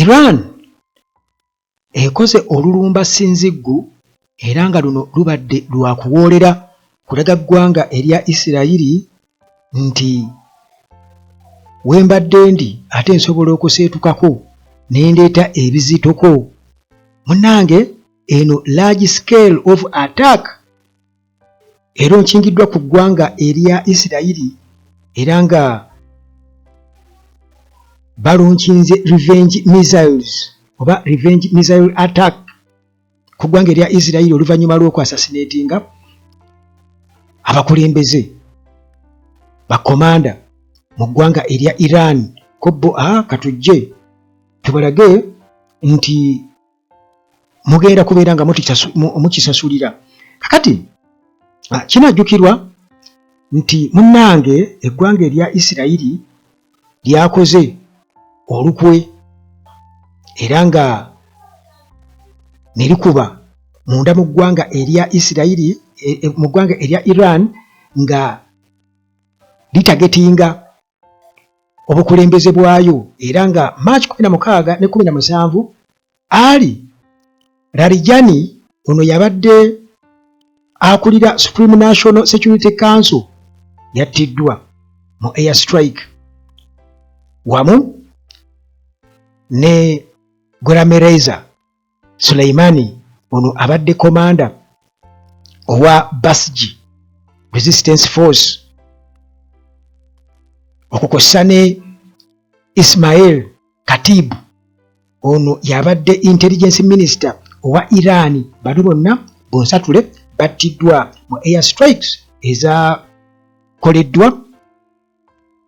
Iran ekoze olulumba sinziggu era nga luno lubadde lwa kuwoolera kulaga ggwanga erya Isirayiri nti wembadde ndi ate nsobola okuseetukako ne ndeeta ebizitoko. Munnange eno large scale of attack era nkingiddwa ku ggwanga erya Isirayiri era nga balunkinze revenge missiles oba revenge missile attack ku ggwanga erya Isirayiri oluvannyuma lw'okwasasinatinga abakulembeze bakomanda mu ggwanga erya Iran. Kobbo katujje tubalage nti mugenda kubeera nga mukisasulira. Kakati kinajjukirwa nti munnange eggwanga erya Isirayiri lyakoze olukwe era nga ne likuba munda mu ggwanga erya Isirayiri mu ggwanga erya Iran nga litagetinga obukulembeze bwayo era nga March 16 ne 17 Ali Larijani ono yabadde akulira Supreme National Security Council yattiddwa mu air strike wamu ne Golamereza Suleimani ono abadde komanda owa Basji Resistance Force okukosa ne Ismail Katibu ono yabadde intelligence minister owa Iran. Bano bonna bonsatule battiddwa mu air strikes ezakoleddwa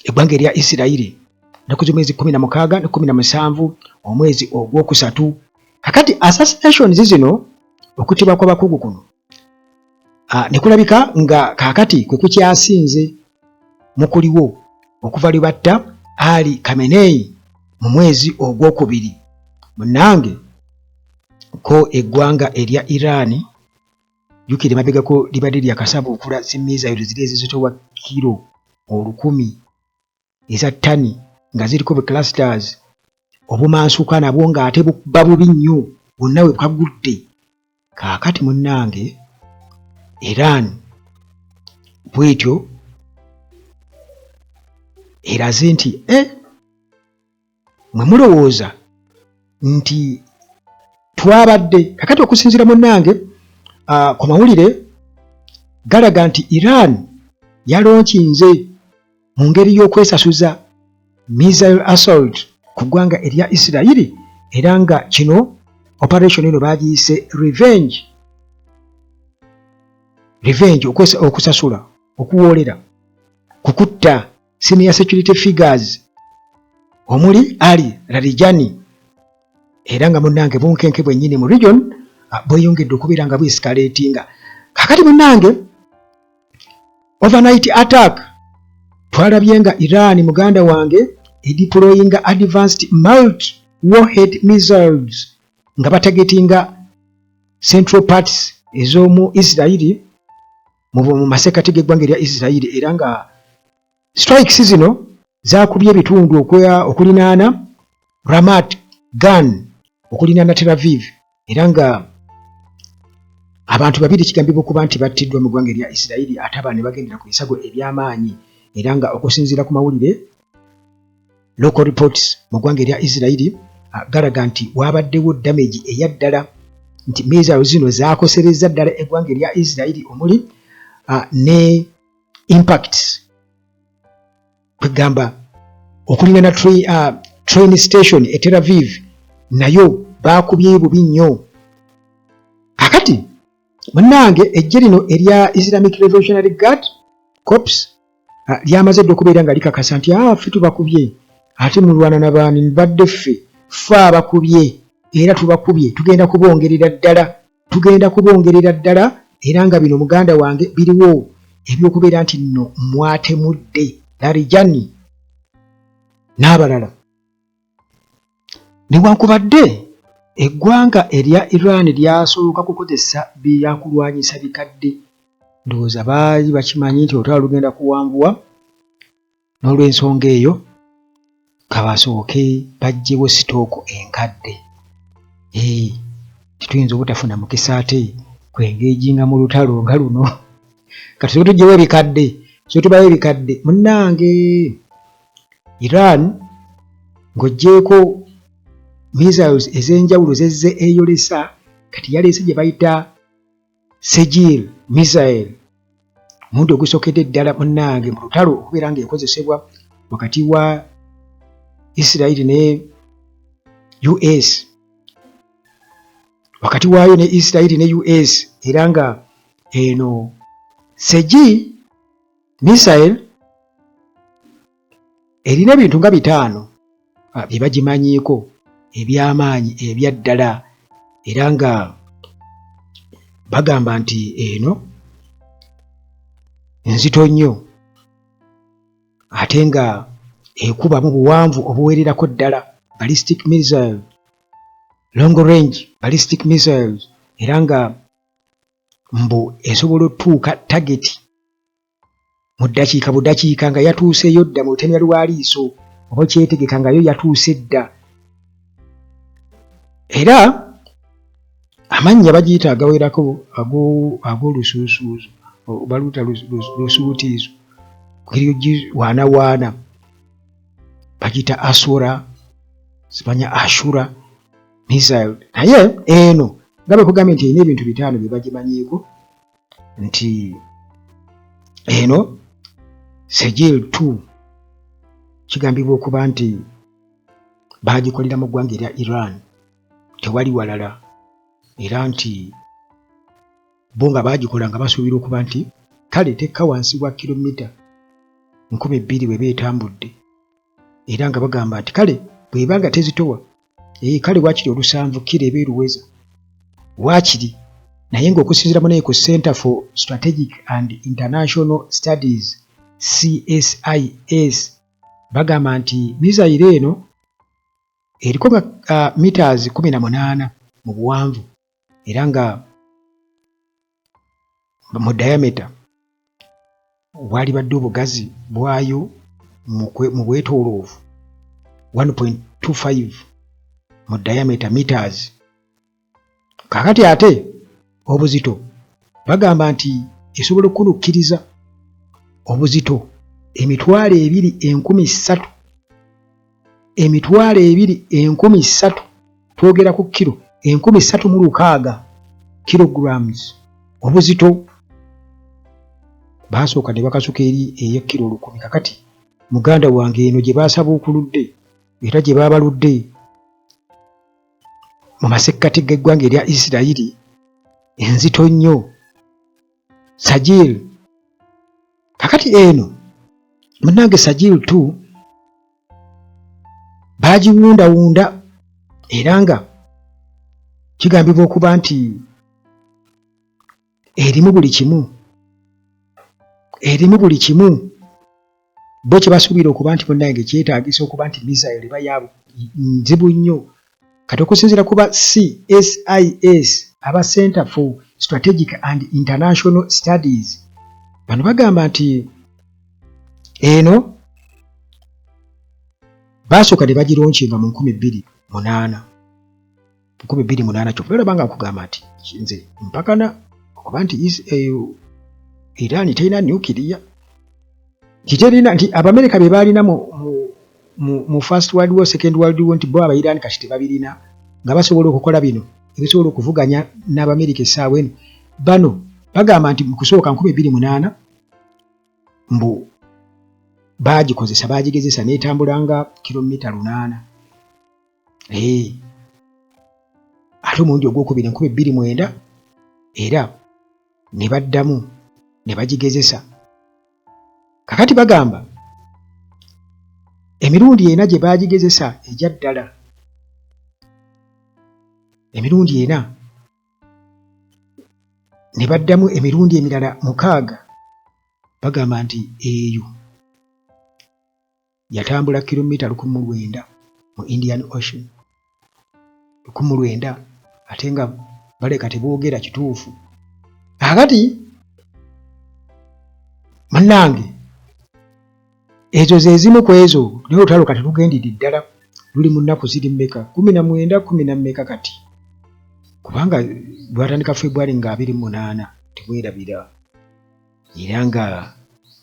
eggwanga erya Isirayiri naku z'omwezi 16 ne 17 omwezi ogwokusatu. Kakati assassinations zino okutibwa kw'abakugu kuno ne kulabika nga kaakati kwe kukyasinze mu kuliwo okuva lwe batta Ali Khamenei mu mwezi ogwokubiri. Munnange ko eggwanga erya Iran jukire mabegako libadde lyakasaba okula zimizairo ziri ezizitowa kilo 1000 eza ttani nga ziriko bu clusters obumansuka nabwo nga ate bukuba bubi nnyo bonna we bukagudde. Kaakati munnange Iran bwetyo eraze nti mwe mulowooza nti twabadde kakati okusinziira munnange ku mawulire galaga nti Iran yalonkinze mu ngeri y'okwesasuza missile assault ku ggwanga erya Isirayiri era nga kino operation eno bagiyise revenge okusasula okuwoolera kukutta senior security figures omuli Ali Larijani era nga munnange bunkenke bwennyini mu region bweyongedde okubeera nga bwescalatinga. Kakati munnange overnight attack twalabye nga Iran muganda wange edeployinga advanced multi warhead missiles nga batagetinga central parts ez'omu Isirayiri mu masekati g'eggwanga erya Isirayiri era nga strikes zino zakubye ebitundu okulinaana Ramat Gan okulinaana Tel Aviv era nga abantu babiri kigambibwa okuba nti battiddwa mu ggwanga erya Isirayiri ate abaana ne bagendera ku bisago eby'amaanyi era nga okusinziira ku mawulire local reports mu ggwanga erya Isirayiri galaga nti wabaddewo damage eya ddala nti missiles zino zakosereza ddala eggwanga erya Isirayiri omuli ne impacts kwegamba okulingana train station e Tel Aviv nayo bakubye bubi nnyo. Kakati munnange ejje lino erya Islamic Revolutionary Guard Corps lyamaze dde okubeera nga likakasa nti ffe tubakubye ate mulwana n'abaani mbadde ffe abakubye era tubakubye tugenda kubongerera ddala era nga bino muganda wange biriwo ebyokubeera nti nno mwatemudde Larijani n'abalala. Newankubadde eggwanga erya Iran lyasooka kukozesa byakulwanyisa bikadde ndowooza baali bakimanyi nti olutalo lugenda kuwanvuwa n'olw'ensonga eyo kabasooke bajjewo sitooko enkadde. Tituyinza obutafuna mukisa ate kwengejinga mu lutalo nga luno. Kati soke tugyewo ebikadde, soke tubayo ebikadde. Munnange Iran ng'oggyeko missiles ez'enjawulo zezze eyolesa, kati yaleese gye bayita Segil missile, omuntu ogusokedde ddala munnange mu lutalo okubeera ng'ekozesebwa wakati wa Israel ne US, wakati waayo ne Israel ne US, era nga eno Segil missile erina ebintu nga 5 bye bagimanyiiko eby'amaanyi ebya ddala, era nga bagamba nti eno nzito nnyo ate nga ekuba mu buwanvu obuwererako ddala, ballistic missile, long range ballistic missiles, era nga mbu esobola otuuka target mu ddakiika buddakiika nga yatuuseyo dda mu lutemya lwaliiso oba kyetegeka nga yo yatuuse dda. Era amannya bagiyita agawerako ag'olusuusuuzo baluuta lusuutiizo kiri waana bagiyita Asura, simanya Ashura missile, naye eno nga bwe kugambye nti erina ebintu 5 bye bagimanyiiko, nti eno Segil 2 kigambibwa okuba nti baagikolera mu ggwanga erya Iran, tewali walala, era nti bo nga baagikola nga basuubira okuba nti kale tekka wansi wa kilomita 2,000 bwe beetambudde, era nga bagamba nti kale bw'eba nga tezitowa kale waakiri olusanvu kireba eruweza waakiri, naye ng'okusinziira mu ku Center for Strategic and International Studies CSIS bagamba nti missile eno eriko nga meters 18 mu buwanvu, era nga mu diameter wali badde obugazi bwayo mu bwetooloovu 1.25 mu diameter meters. Kakati ate obuzito bagamba nti esobola okunukkiriza obuzito 2,300 2,300, twogera ku kilo 3,600 kilograms obuzito. Baasooka ne bakasuka eri eya kilo 10. Kakati muganda wange eno gye baasaba okuludde era gye baabaludde mu masekkati g'eggwanga erya Isirayiri enzito nnyo Segil. Kakati eno munnange Segil 2 baagiwundawunda, era nga kigambibwa okuba nti erimu buli kimu bo kye basuubira okuba nti munnange kyetaagisa okuba nti missile eba yaabo nzibu nnyo. Kati okusinziira kuba CSIS aba Center for Strategic and International Studies, bano bagamba nti eno baasooka ne bagironkinga mu 2008 kyokka olaba nga nkugamba nti nze mpakana okuba nti Iran terina nuclear, kiterina nti Abamerika be baalina mu First World War, Second World War, nti bo Abairani kati tebabirina, nga basobola okukola bino ebisobola okuvuganya n'Abamerika essaawa eno. Bano bagamba nti mu kusooka 2008 mbu baagigezesa n'etambula nga kilomita 800. Ate omulundi ogwokubiri 2009 era ne baddamu ne bagigezesa. Kakati bagamba emirundi ena gye baagigezesa ejya ddala, emirundi ena ne baddamu emirundi emirala 6, bagamba nti eyo yatambula kilomita 900 mu Indian Ocean. 900 ate nga baleka teboogera kituufu. Kakati munnange ezo ze zimu ku ezo naye olutalo kati lugendedde ddala luli mu nnaku ziri mmeka 19 10 kati kubanga lwatandika February nga 28 temwerabira era nga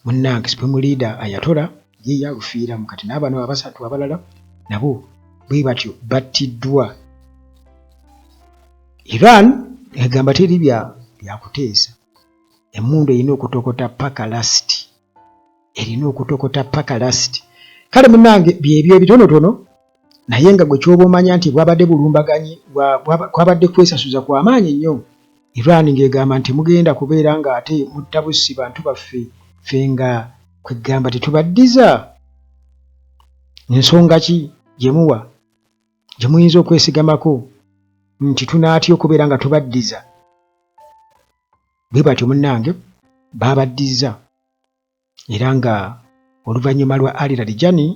munnange supreme leader Ayatollah ye yalufiiramu kati n'abano abasatu abalala nabo bwe batyo battiddwa. Iran egamba teri byakuteesa, emmundu erina okutokota paka lasiti, erina okutokota paka lasiti. Kale munnange byebyo ebitonotono naye nga gwe kyoba omanya nti bwabadde bulumbaganyi kwabadde kwesasuza kw'amaanyi ennyo. Iran ng'egamba nti mugenda kubeera nga ate muttabusi bantu baffe ffe nga kwegamba tetubaddiza. Ensonga ki gyemuwa gye muyinza okwesigamako nti tunaatya okubeera nga tubaddiza? Bwe batyo munnange baabaddiza era nga oluvannyuma lwa Ali Larijani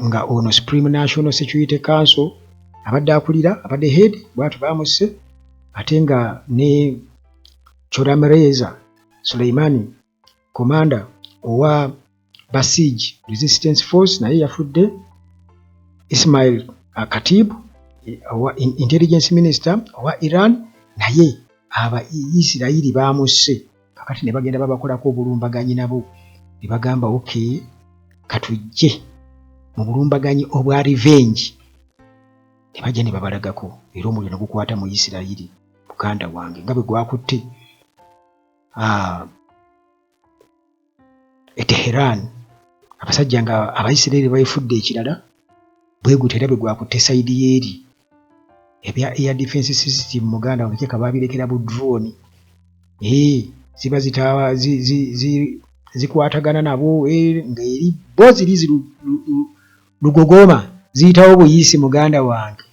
nga ono Supreme National Security Council abadde akulira abadde head bwatu bamusse ate nga ne Choramereza Suleimani commander owa Basij Resistance Force naye yafudde. Ismail Khatib owa Intelligence Minister owa Iran naye aba Isirayiri bamusse kakati ne bagenda babakolako obulumbaganyi nabo ne bagamba okay katujje mu bulumbaganyi obwa revenge ne bajja ne babalagako era omuliro ne gukwata mu Isirayiri muganda wange nga bwe gwakutte Teheran abasajja nga Abaisirayiri bayifudde ekirala bwe gutera bwe gwakutte sayidi yeeri ebya air defense system muganda wange kyeka babirekera bu drone ziba zitawa zikwatagana nabo nga eri bo ziri lugogoma ziyitawo buyisi muganda wange